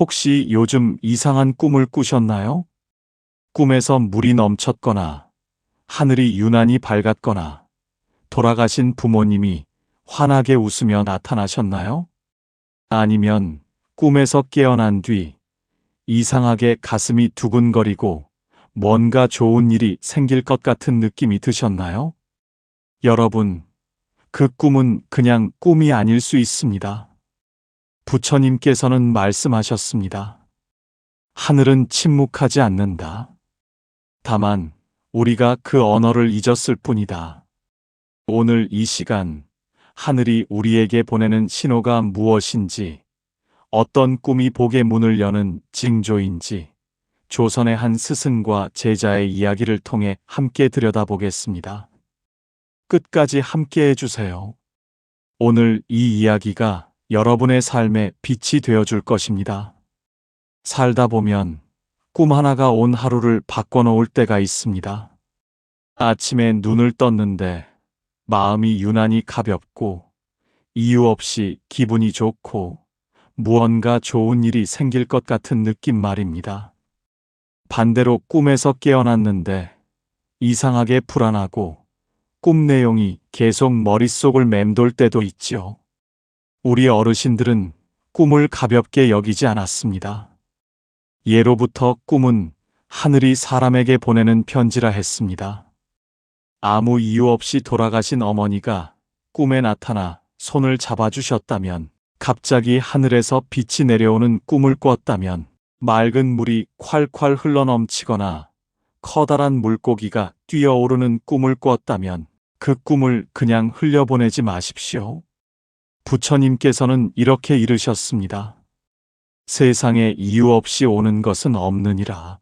혹시 요즘 이상한 꿈을 꾸셨나요? 꿈에서 물이 넘쳤거나, 하늘이 유난히 밝았거나, 돌아가신 부모님이 환하게 웃으며 나타나셨나요? 아니면 꿈에서 깨어난 뒤 이상하게 가슴이 두근거리고 뭔가 좋은 일이 생길 것 같은 느낌이 드셨나요? 여러분, 그 꿈은 그냥 꿈이 아닐 수 있습니다. 부처님께서는 말씀하셨습니다. 하늘은 침묵하지 않는다. 다만 우리가 그 언어를 잊었을 뿐이다. 오늘 이 시간, 하늘이 우리에게 보내는 신호가 무엇인지, 어떤 꿈이 복의 문을 여는 징조인지, 조선의 한 스승과 제자의 이야기를 통해 함께 들여다보겠습니다. 끝까지 함께 해주세요. 오늘 이 이야기가 여러분의 삶에 빛이 되어줄 것입니다. 살다 보면 꿈 하나가 온 하루를 바꿔놓을 때가 있습니다. 아침에 눈을 떴는데 마음이 유난히 가볍고 이유 없이 기분이 좋고 무언가 좋은 일이 생길 것 같은 느낌 말입니다. 반대로 꿈에서 깨어났는데 이상하게 불안하고 꿈 내용이 계속 머릿속을 맴돌 때도 있죠. 우리 어르신들은 꿈을 가볍게 여기지 않았습니다. 예로부터 꿈은 하늘이 사람에게 보내는 편지라 했습니다. 아무 이유 없이 돌아가신 어머니가 꿈에 나타나 손을 잡아주셨다면, 갑자기 하늘에서 빛이 내려오는 꿈을 꿨다면, 맑은 물이 콸콸 흘러넘치거나 커다란 물고기가 뛰어오르는 꿈을 꿨다면 그 꿈을 그냥 흘려보내지 마십시오. 부처님께서는 이렇게 이르셨습니다. 세상에 이유 없이 오는 것은 없느니라.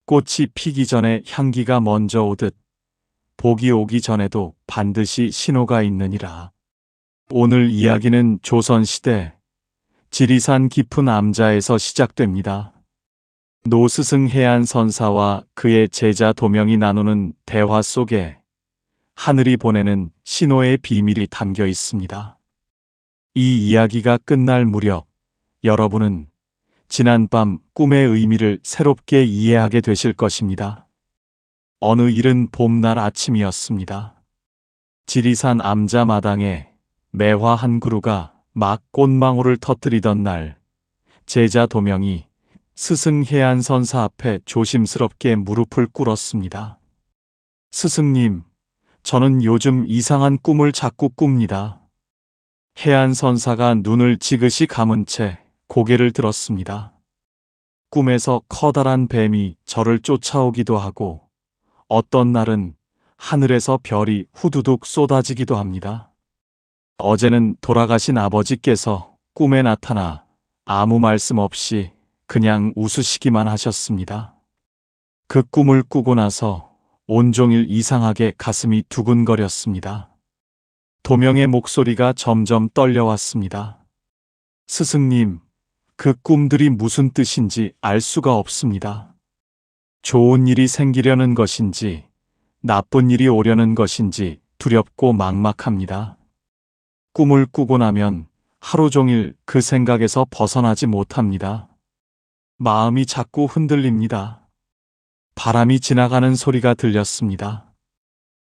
꽃이 피기 전에 향기가 먼저 오듯 복이 오기 전에도 반드시 신호가 있느니라. 오늘 이야기는 조선시대 지리산 깊은 암자에서 시작됩니다. 노스승 해안선사와 그의 제자 도명이 나누는 대화 속에 하늘이 보내는 신호의 비밀이 담겨 있습니다. 이 이야기가 끝날 무렵 여러분은 지난밤 꿈의 의미를 새롭게 이해하게 되실 것입니다. 어느 이른 봄날 아침이었습니다. 지리산 암자 마당에 매화 한 그루가 막 꽃망울을 터뜨리던 날, 제자 도명이 스승 해안선사 앞에 조심스럽게 무릎을 꿇었습니다. 스승님, 저는 요즘 이상한 꿈을 자꾸 꿉니다. 해안선사가 눈을 지그시 감은 채 고개를 들었습니다. 꿈에서 커다란 뱀이 저를 쫓아오기도 하고, 어떤 날은 하늘에서 별이 후두둑 쏟아지기도 합니다. 어제는 돌아가신 아버지께서 꿈에 나타나 아무 말씀 없이 그냥 웃으시기만 하셨습니다. 그 꿈을 꾸고 나서 온종일 이상하게 가슴이 두근거렸습니다. 도명의 목소리가 점점 떨려왔습니다. 스승님, 그 꿈들이 무슨 뜻인지 알 수가 없습니다. 좋은 일이 생기려는 것인지, 나쁜 일이 오려는 것인지 두렵고 막막합니다. 꿈을 꾸고 나면 하루 종일 그 생각에서 벗어나지 못합니다. 마음이 자꾸 흔들립니다. 바람이 지나가는 소리가 들렸습니다.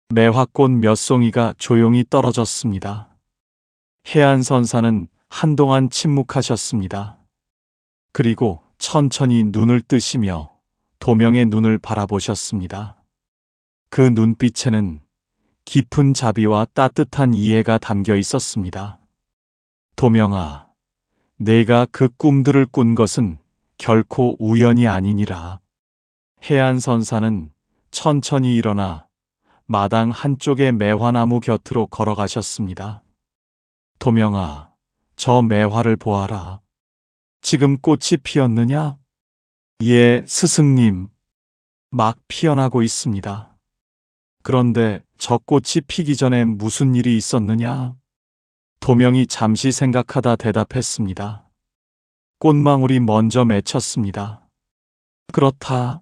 매화꽃 몇 송이가 조용히 떨어졌습니다. 해안선사는 한동안 침묵하셨습니다. 그리고 천천히 눈을 뜨시며 도명의 눈을 바라보셨습니다. 그 눈빛에는 깊은 자비와 따뜻한 이해가 담겨 있었습니다. 도명아, 내가 그 꿈들을 꾼 것은 결코 우연이 아니니라. 해안선사는 천천히 일어나 마당 한쪽의 매화나무 곁으로 걸어가셨습니다. 도명아, 저 매화를 보아라. 지금 꽃이 피었느냐? 예, 스승님. 막 피어나고 있습니다. 그런데 저 꽃이 피기 전에 무슨 일이 있었느냐? 도명이 잠시 생각하다 대답했습니다. 꽃망울이 먼저 맺혔습니다. 그렇다.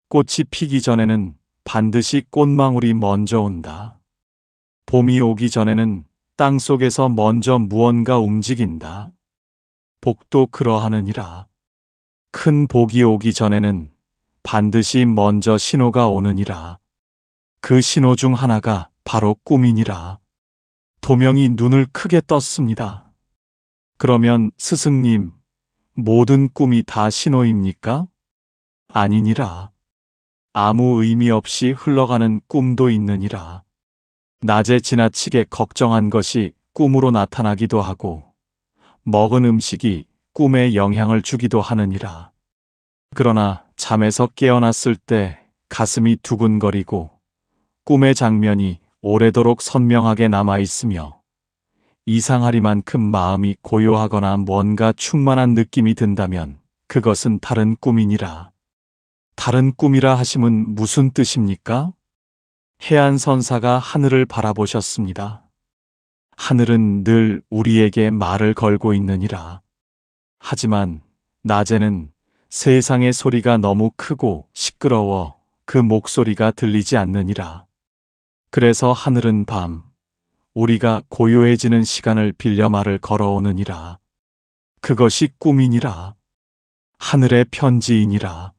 꽃이 피기 전에는 반드시 꽃망울이 먼저 온다. 봄이 오기 전에는 땅 속에서 먼저 무언가 움직인다. 복도 그러하느니라. 큰 복이 오기 전에는 반드시 먼저 신호가 오느니라. 그 신호 중 하나가 바로 꿈이니라. 도명이 눈을 크게 떴습니다. 그러면 스승님, 모든 꿈이 다 신호입니까? 아니니라. 아무 의미 없이 흘러가는 꿈도 있느니라. 낮에 지나치게 걱정한 것이 꿈으로 나타나기도 하고, 먹은 음식이 꿈에 영향을 주기도 하느니라. 그러나 잠에서 깨어났을 때 가슴이 두근거리고 꿈의 장면이 오래도록 선명하게 남아 있으며 이상하리만큼 마음이 고요하거나 뭔가 충만한 느낌이 든다면 그것은 다른 꿈이니라. 다른 꿈이라 하심은 무슨 뜻입니까? 해안선사가 하늘을 바라보셨습니다. 하늘은 늘 우리에게 말을 걸고 있느니라. 하지만 낮에는 세상의 소리가 너무 크고 시끄러워 그 목소리가 들리지 않느니라. 그래서 하늘은 밤, 우리가 고요해지는 시간을 빌려 말을 걸어오느니라. 그것이 꿈이니라. 하늘의 편지이니라.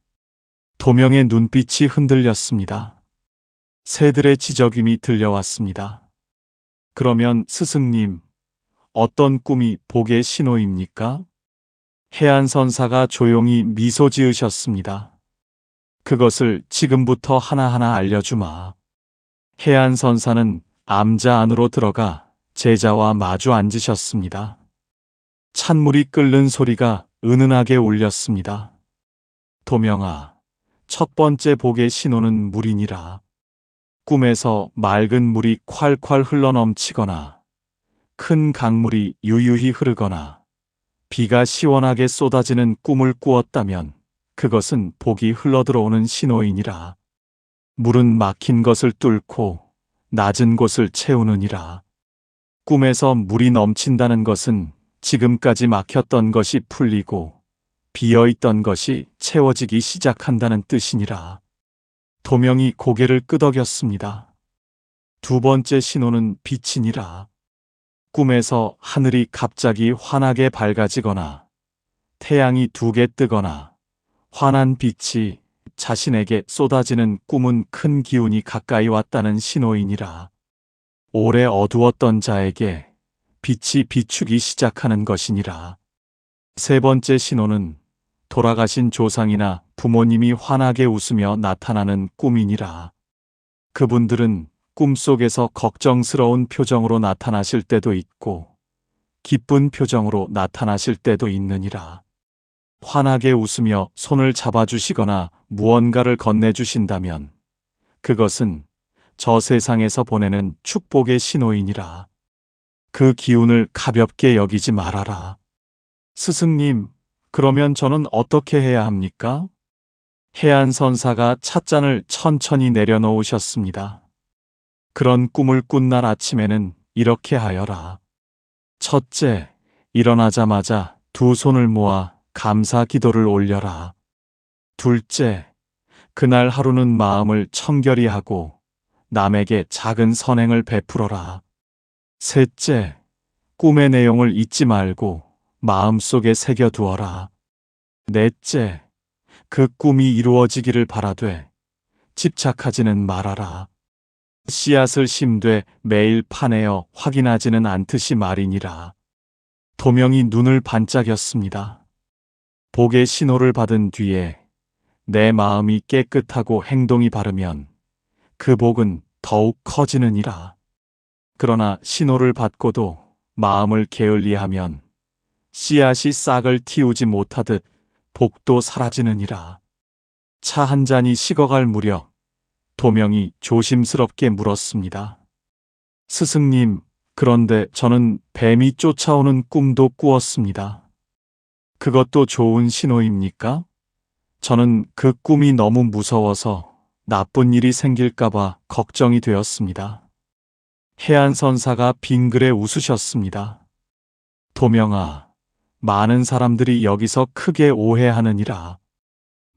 도명의 눈빛이 흔들렸습니다. 새들의 지저귀이 들려왔습니다. 그러면 스승님, 어떤 꿈이 복의 신호입니까? 해안선사가 조용히 미소 지으셨습니다. 그것을 지금부터 하나하나 알려주마. 해안선사는 암자 안으로 들어가 제자와 마주 앉으셨습니다. 찬물이 끓는 소리가 은은하게 울렸습니다. 도명아, 첫 번째 복의 신호는 물이니라. 꿈에서 맑은 물이 콸콸 흘러넘치거나 큰 강물이 유유히 흐르거나 비가 시원하게 쏟아지는 꿈을 꾸었다면 그것은 복이 흘러들어오는 신호이니라. 물은 막힌 것을 뚫고 낮은 곳을 채우느니라. 꿈에서 물이 넘친다는 것은 지금까지 막혔던 것이 풀리고 비어있던 것이 채워지기 시작한다는 뜻이니라. 도명이 고개를 끄덕였습니다. 두 번째 신호는 빛이니라. 꿈에서 하늘이 갑자기 환하게 밝아지거나 태양이 두 개 뜨거나 환한 빛이 자신에게 쏟아지는 꿈은 큰 기운이 가까이 왔다는 신호이니라. 오래 어두웠던 자에게 빛이 비추기 시작하는 것이니라. 세 번째 신호는 돌아가신 조상이나 부모님이 환하게 웃으며 나타나는 꿈이니라. 그분들은 꿈속에서 걱정스러운 표정으로 나타나실 때도 있고 기쁜 표정으로 나타나실 때도 있느니라. 환하게 웃으며 손을 잡아주시거나 무언가를 건네주신다면 그것은 저 세상에서 보내는 축복의 신호이니라. 그 기운을 가볍게 여기지 말아라. 스승님, 그러면 저는 어떻게 해야 합니까? 해안선사가 찻잔을 천천히 내려놓으셨습니다. 그런 꿈을 꾼 날 아침에는 이렇게 하여라. 첫째, 일어나자마자 두 손을 모아 감사 기도를 올려라. 둘째, 그날 하루는 마음을 청결히 하고 남에게 작은 선행을 베풀어라. 셋째, 꿈의 내용을 잊지 말고 마음속에 새겨두어라. 넷째, 그 꿈이 이루어지기를 바라되 집착하지는 말아라. 씨앗을 심되 매일 파내어 확인하지는 않듯이 말이니라. 도명이 눈을 반짝였습니다. 복의 신호를 받은 뒤에 내 마음이 깨끗하고 행동이 바르면 그 복은 더욱 커지느니라. 그러나 신호를 받고도 마음을 게을리하면 씨앗이 싹을 틔우지 못하듯 복도 사라지느니라. 차 한 잔이 식어갈 무렵 도명이 조심스럽게 물었습니다. 스승님, 그런데 저는 뱀이 쫓아오는 꿈도 꾸었습니다. 그것도 좋은 신호입니까? 저는 그 꿈이 너무 무서워서 나쁜 일이 생길까봐 걱정이 되었습니다. 해안선사가 빙그레 웃으셨습니다. 도명아, 많은 사람들이 여기서 크게 오해하느니라.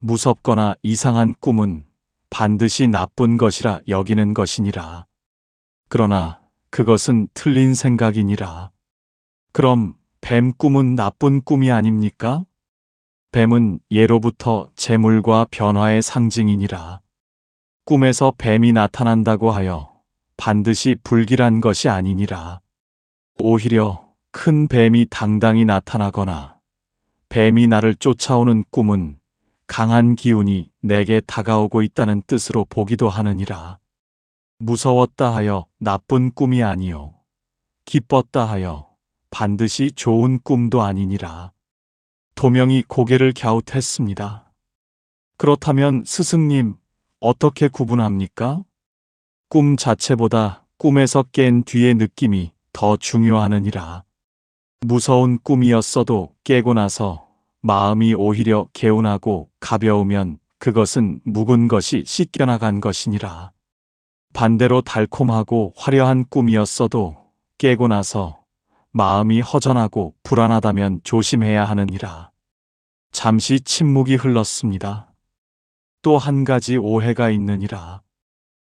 무섭거나 이상한 꿈은 반드시 나쁜 것이라 여기는 것이니라. 그러나 그것은 틀린 생각이니라. 그럼 뱀 꿈은 나쁜 꿈이 아닙니까? 뱀은 예로부터 재물과 변화의 상징이니라. 꿈에서 뱀이 나타난다고 하여 반드시 불길한 것이 아니니라. 오히려 큰 뱀이 당당히 나타나거나 뱀이 나를 쫓아오는 꿈은 강한 기운이 내게 다가오고 있다는 뜻으로 보기도 하느니라. 무서웠다 하여 나쁜 꿈이 아니요 기뻤다 하여 반드시 좋은 꿈도 아니니라. 도명이 고개를 갸웃했습니다. 그렇다면 스승님, 어떻게 구분합니까? 꿈 자체보다 꿈에서 깬 뒤의 느낌이 더 중요하느니라. 무서운 꿈이었어도 깨고 나서 마음이 오히려 개운하고 가벼우면 그것은 묵은 것이 씻겨나간 것이니라. 반대로 달콤하고 화려한 꿈이었어도 깨고 나서 마음이 허전하고 불안하다면 조심해야 하느니라. 잠시 침묵이 흘렀습니다. 또 한 가지 오해가 있느니라.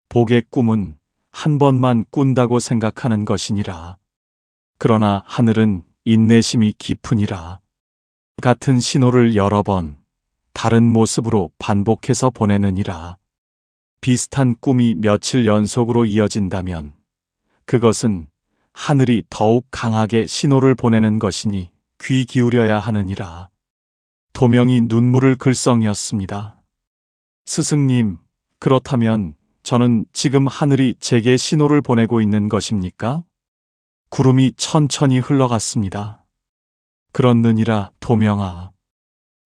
복의 꿈은 한 번만 꾼다고 생각하는 것이니라. 그러나 하늘은 인내심이 깊으니라. 같은 신호를 여러 번 다른 모습으로 반복해서 보내느니라. 비슷한 꿈이 며칠 연속으로 이어진다면 그것은 하늘이 더욱 강하게 신호를 보내는 것이니 귀 기울여야 하느니라. 도명이 눈물을 글썽였습니다. 스승님, 그렇다면 저는 지금 하늘이 제게 신호를 보내고 있는 것입니까? 구름이 천천히 흘러갔습니다. 그렇느니라, 도명아.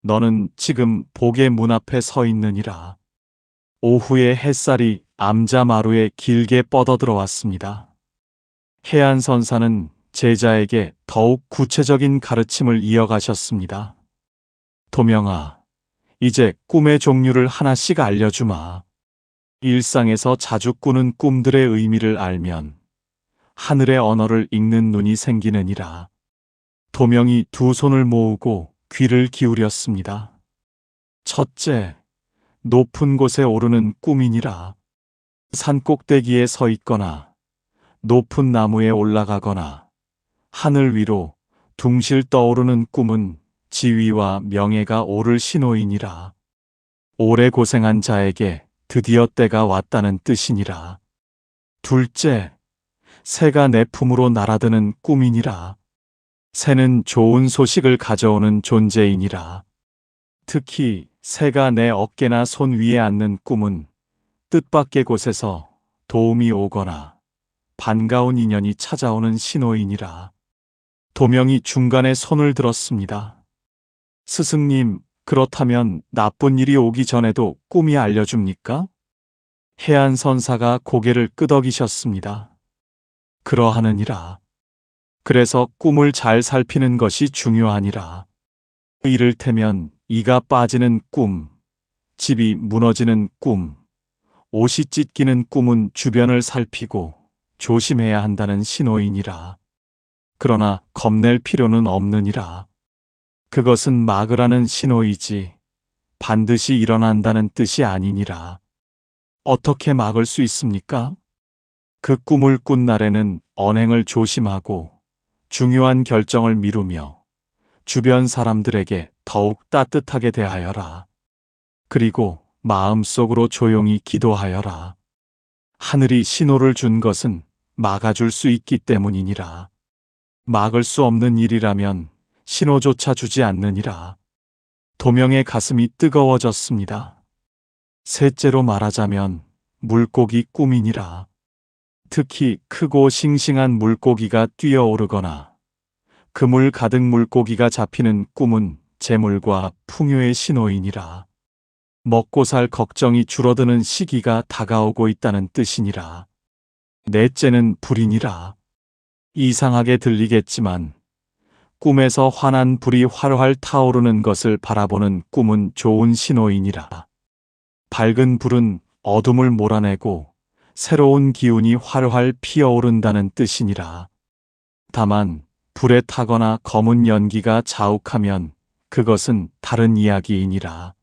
너는 지금 복의 문 앞에 서 있느니라. 오후의 햇살이 암자마루에 길게 뻗어들어왔습니다. 해안선사는 제자에게 더욱 구체적인 가르침을 이어가셨습니다. 도명아, 이제 꿈의 종류를 하나씩 알려주마. 일상에서 자주 꾸는 꿈들의 의미를 알면 하늘의 언어를 읽는 눈이 생기느니라. 도명이 두 손을 모으고 귀를 기울였습니다. 첫째, 높은 곳에 오르는 꿈이니라. 산 꼭대기에 서 있거나 높은 나무에 올라가거나 하늘 위로 둥실 떠오르는 꿈은 지위와 명예가 오를 신호이니라. 오래 고생한 자에게 드디어 때가 왔다는 뜻이니라. 둘째, 새가 내 품으로 날아드는 꿈이니라. 새는 좋은 소식을 가져오는 존재이니라. 특히 새가 내 어깨나 손 위에 앉는 꿈은 뜻밖의 곳에서 도움이 오거나 반가운 인연이 찾아오는 신호이니라. 도명이 중간에 손을 들었습니다. 스승님, 그렇다면 나쁜 일이 오기 전에도 꿈이 알려줍니까? 해안선사가 고개를 끄덕이셨습니다. 그러하느니라. 그래서 꿈을 잘 살피는 것이 중요하니라. 이를테면 이가 빠지는 꿈, 집이 무너지는 꿈, 옷이 찢기는 꿈은 주변을 살피고 조심해야 한다는 신호이니라. 그러나 겁낼 필요는 없느니라. 그것은 막으라는 신호이지 반드시 일어난다는 뜻이 아니니라. 어떻게 막을 수 있습니까? 그 꿈을 꾼 날에는 언행을 조심하고 중요한 결정을 미루며 주변 사람들에게 더욱 따뜻하게 대하여라. 그리고 마음속으로 조용히 기도하여라. 하늘이 신호를 준 것은 막아줄 수 있기 때문이니라. 막을 수 없는 일이라면 신호조차 주지 않느니라. 도명의 가슴이 뜨거워졌습니다. 셋째로 말하자면 물고기 꿈이니라. 특히 크고 싱싱한 물고기가 뛰어오르거나 그물 가득 물고기가 잡히는 꿈은 재물과 풍요의 신호이니라. 먹고 살 걱정이 줄어드는 시기가 다가오고 있다는 뜻이니라. 넷째는 불이니라. 이상하게 들리겠지만 꿈에서 환한 불이 활활 타오르는 것을 바라보는 꿈은 좋은 신호이니라. 밝은 불은 어둠을 몰아내고 새로운 기운이 활활 피어오른다는 뜻이니라. 다만 불에 타거나 검은 연기가 자욱하면 그것은 다른 이야기이니라.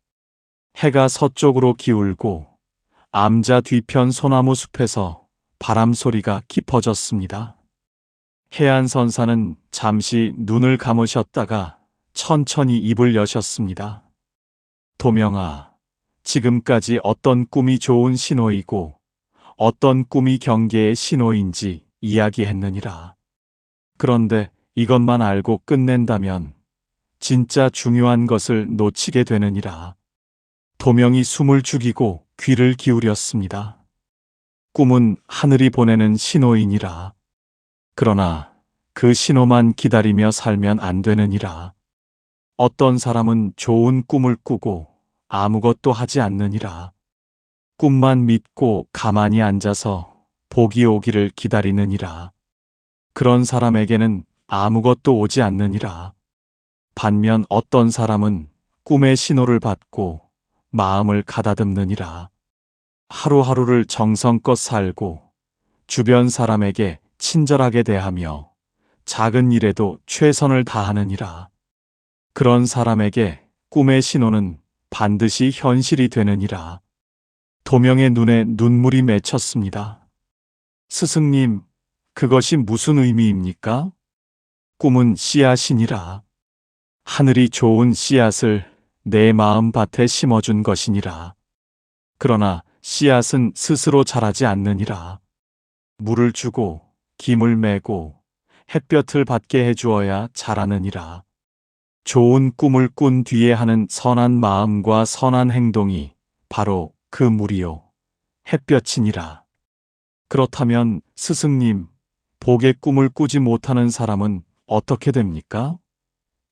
해가 서쪽으로 기울고 암자 뒤편 소나무 숲에서 바람 소리가 깊어졌습니다. 해안선사는 잠시 눈을 감으셨다가 천천히 입을 여셨습니다. 도명아, 지금까지 어떤 꿈이 좋은 신호이고 어떤 꿈이 경계의 신호인지 이야기했느니라. 그런데 이것만 알고 끝낸다면 진짜 중요한 것을 놓치게 되느니라. 도명이 숨을 죽이고 귀를 기울였습니다. 꿈은 하늘이 보내는 신호이니라. 그러나 그 신호만 기다리며 살면 안 되느니라. 어떤 사람은 좋은 꿈을 꾸고 아무것도 하지 않느니라. 꿈만 믿고 가만히 앉아서 복이 오기를 기다리느니라. 그런 사람에게는 아무것도 오지 않느니라. 반면 어떤 사람은 꿈의 신호를 받고 마음을 가다듬느니라. 하루하루를 정성껏 살고 주변 사람에게 친절하게 대하며 작은 일에도 최선을 다하느니라. 그런 사람에게 꿈의 신호는 반드시 현실이 되느니라. 도명의 눈에 눈물이 맺혔습니다. 스승님, 그것이 무슨 의미입니까? 꿈은 씨앗이니라. 하늘이 좋은 씨앗을 내 마음 밭에 심어준 것이니라. 그러나 씨앗은 스스로 자라지 않느니라. 물을 주고 김을 매고 햇볕을 받게 해주어야 자라느니라. 좋은 꿈을 꾼 뒤에 하는 선한 마음과 선한 행동이 바로 그 물이요 햇볕이니라. 그렇다면 스승님, 복의 꿈을 꾸지 못하는 사람은 어떻게 됩니까?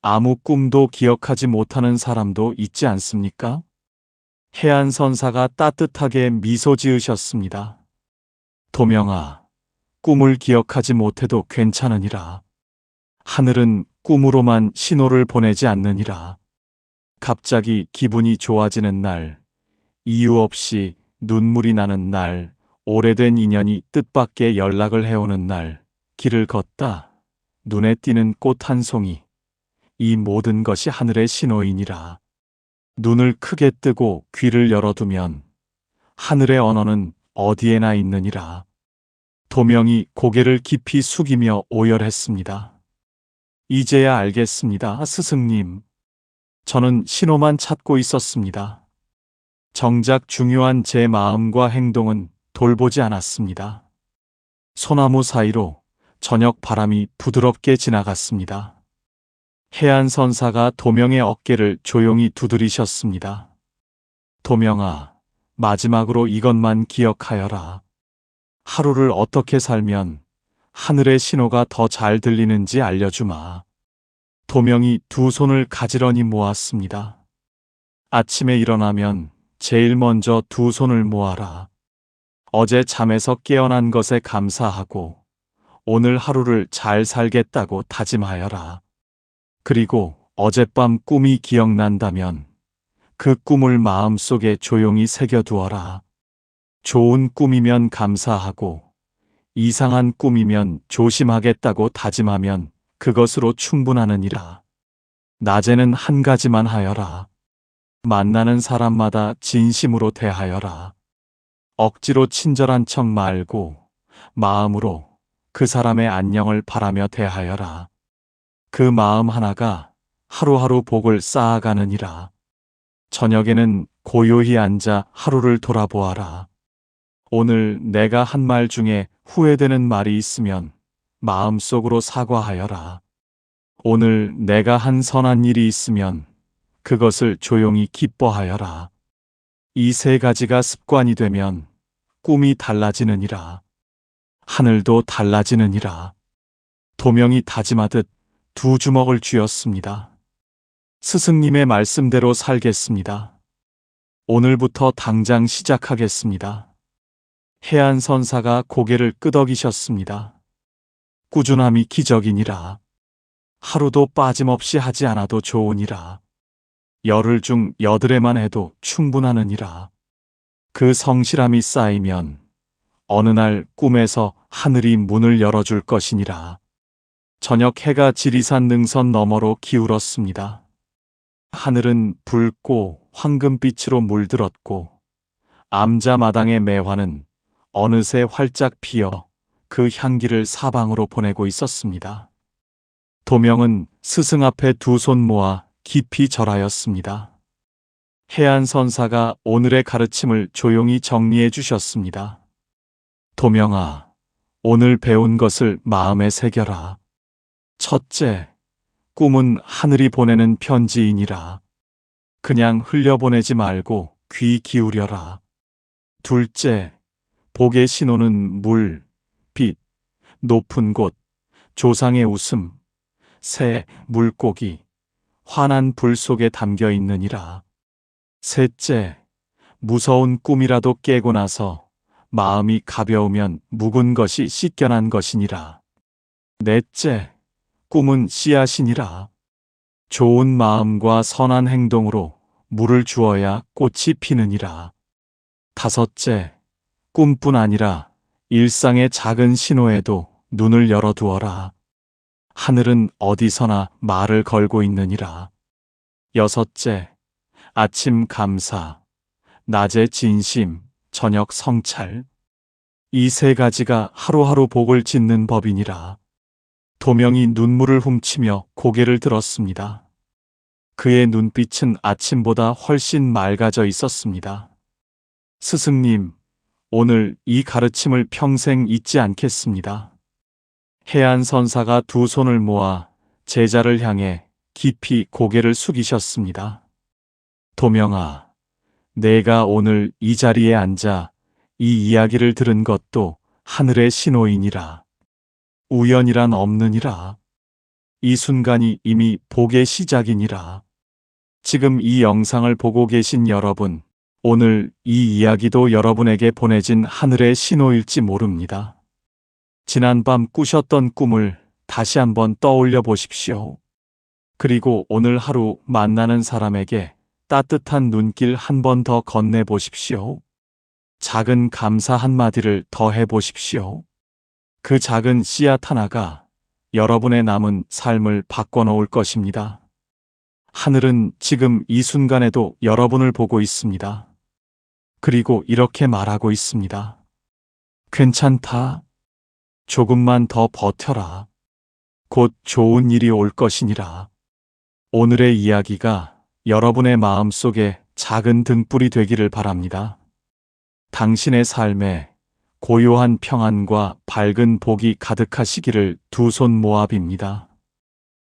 아무 꿈도 기억하지 못하는 사람도 있지 않습니까? 해안선사가 따뜻하게 미소 지으셨습니다. 도명아, 꿈을 기억하지 못해도 괜찮으니라. 하늘은 꿈으로만 신호를 보내지 않느니라. 갑자기 기분이 좋아지는 날, 이유 없이 눈물이 나는 날, 오래된 인연이 뜻밖의 연락을 해오는 날, 길을 걷다 눈에 띄는 꽃 한 송이, 이 모든 것이 하늘의 신호이니라. 눈을 크게 뜨고 귀를 열어두면 하늘의 언어는 어디에나 있느니라. 도명이 고개를 깊이 숙이며 오열했습니다. 이제야 알겠습니다, 스승님. 저는 신호만 찾고 있었습니다. 정작 중요한 제 마음과 행동은 돌보지 않았습니다. 소나무 사이로 저녁 바람이 부드럽게 지나갔습니다. 해안선사가 도명의 어깨를 조용히 두드리셨습니다. 도명아, 마지막으로 이것만 기억하여라. 하루를 어떻게 살면 하늘의 신호가 더 잘 들리는지 알려주마. 도명이 두 손을 가지런히 모았습니다. 아침에 일어나면 제일 먼저 두 손을 모아라. 어제 잠에서 깨어난 것에 감사하고 오늘 하루를 잘 살겠다고 다짐하여라. 그리고 어젯밤 꿈이 기억난다면 그 꿈을 마음속에 조용히 새겨두어라. 좋은 꿈이면 감사하고 이상한 꿈이면 조심하겠다고 다짐하면 그것으로 충분하느니라. 낮에는 한 가지만 하여라. 만나는 사람마다 진심으로 대하여라. 억지로 친절한 척 말고 마음으로 그 사람의 안녕을 바라며 대하여라. 그 마음 하나가 하루하루 복을 쌓아가느니라. 저녁에는 고요히 앉아 하루를 돌아보아라. 오늘 내가 한 말 중에 후회되는 말이 있으면 마음속으로 사과하여라. 오늘 내가 한 선한 일이 있으면 그것을 조용히 기뻐하여라. 이 세 가지가 습관이 되면 꿈이 달라지느니라. 하늘도 달라지느니라. 도명이 다짐하듯 두 주먹을 쥐었습니다. 스승님의 말씀대로 살겠습니다. 오늘부터 당장 시작하겠습니다. 해안선사가 고개를 끄덕이셨습니다. 꾸준함이 기적이니라. 하루도 빠짐없이 하지 않아도 좋으니라. 열흘 중 여드레만 해도 충분하느니라. 그 성실함이 쌓이면 어느 날 꿈에서 하늘이 문을 열어줄 것이니라. 저녁 해가 지리산 능선 너머로 기울었습니다. 하늘은 붉고 황금빛으로 물들었고 암자마당의 매화는 어느새 활짝 피어 그 향기를 사방으로 보내고 있었습니다. 도명은 스승 앞에 두 손 모아 깊이 절하였습니다. 해안 선사가 오늘의 가르침을 조용히 정리해 주셨습니다. 도명아, 오늘 배운 것을 마음에 새겨라. 첫째, 꿈은 하늘이 보내는 편지이니라. 그냥 흘려보내지 말고 귀 기울여라. 둘째, 복의 신호는 물, 빛, 높은 곳, 조상의 웃음, 새, 물고기, 환한 불 속에 담겨 있느니라. 셋째, 무서운 꿈이라도 깨고 나서 마음이 가벼우면 묵은 것이 씻겨난 것이니라. 넷째, 꿈은 씨앗이니라. 좋은 마음과 선한 행동으로 물을 주어야 꽃이 피느니라. 다섯째, 꿈뿐 아니라 일상의 작은 신호에도 눈을 열어두어라. 하늘은 어디서나 말을 걸고 있느니라. 여섯째, 아침 감사, 낮에 진심, 저녁 성찰. 이 세 가지가 하루하루 복을 짓는 법이니라. 도명이 눈물을 훔치며 고개를 들었습니다. 그의 눈빛은 아침보다 훨씬 맑아져 있었습니다. 스승님, 오늘 이 가르침을 평생 잊지 않겠습니다. 해안 선사가 두 손을 모아 제자를 향해 깊이 고개를 숙이셨습니다. 도명아, 내가 오늘 이 자리에 앉아 이 이야기를 들은 것도 하늘의 신호이니라. 우연이란 없느니라. 이 순간이 이미 복의 시작이니라. 지금 이 영상을 보고 계신 여러분, 오늘 이 이야기도 여러분에게 보내진 하늘의 신호일지 모릅니다. 지난밤 꾸셨던 꿈을 다시 한번 떠올려 보십시오. 그리고 오늘 하루 만나는 사람에게 따뜻한 눈길 한 번 더 건네 보십시오. 작은 감사 한마디를 더 해보십시오. 그 작은 씨앗 하나가 여러분의 남은 삶을 바꿔놓을 것입니다. 하늘은 지금 이 순간에도 여러분을 보고 있습니다. 그리고 이렇게 말하고 있습니다. 괜찮다. 조금만 더 버텨라. 곧 좋은 일이 올 것이니라. 오늘의 이야기가 여러분의 마음속에 작은 등불이 되기를 바랍니다. 당신의 삶에 고요한 평안과 밝은 복이 가득하시기를 두 손 모아 빕니다.